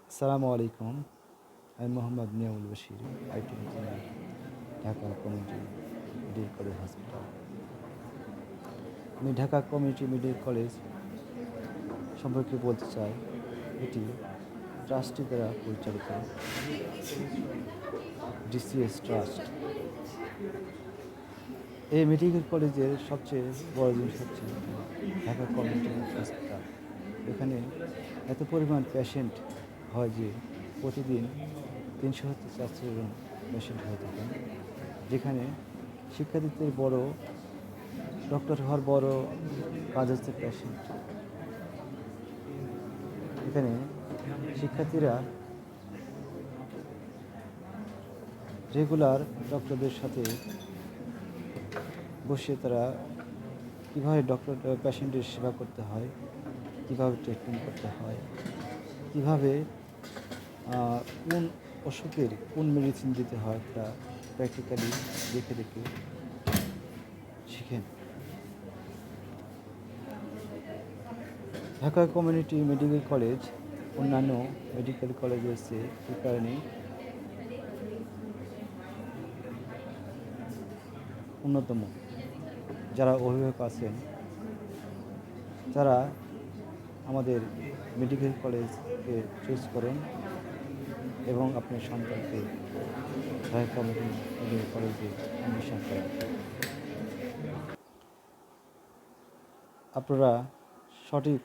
আসসালামু আলাইকুম। আমি Mohammad Niamul Bashir, IT engineer, Dhaka community medical college hospital. আমি ঢাকা কমিউনিটি মেডিকেল কলেজ সম্পর্কে বলতে চাই। এটি ট্রাস্টি দ্বারা পরিচালিত ডিসিএস ট্রাস্ট। এই মেডিকেল কলেজের সবচেয়ে বড় জিনিস হচ্ছে ঢাকা কমিউনিটি হসপিটাল। এখানে এত পরিমাণ পেশেন্ট হয় যে প্রতিদিন ৩০০-৪০০ জন পেশেন্ট হয়ে থাকেন, যেখানে শিক্ষার্থীদের বড় ডক্টর হওয়ার বড় কাজ হচ্ছে পেশেন্ট। এখানে শিক্ষার্থীরা রেগুলার ডক্টরদের সাথে বসে তারা কীভাবে পেশেন্টের সেবা করতে হয়, কীভাবে ট্রিটমেন্ট করতে হয়, কীভাবে কোন অসুখের কোন মেডিসিন দিতে হয়, তা প্র্যাকটিক্যালি দেখে দেখে শিখেন। ঢাকা কমিউনিটি মেডিকেল কলেজ অন্যান্য মেডিকেল কলেজের চেয়ে এই কারণেই অন্যতম। যারা অভিভাবক আছেন তারা আমাদের মেডিকেল কলেজকে চুজ করুন এবং আপনার সন্তানকে ঢাকা কমিউনিটি মেডিকেল কলেজে অ্যাডমিশন করেন। আপনারা সঠিক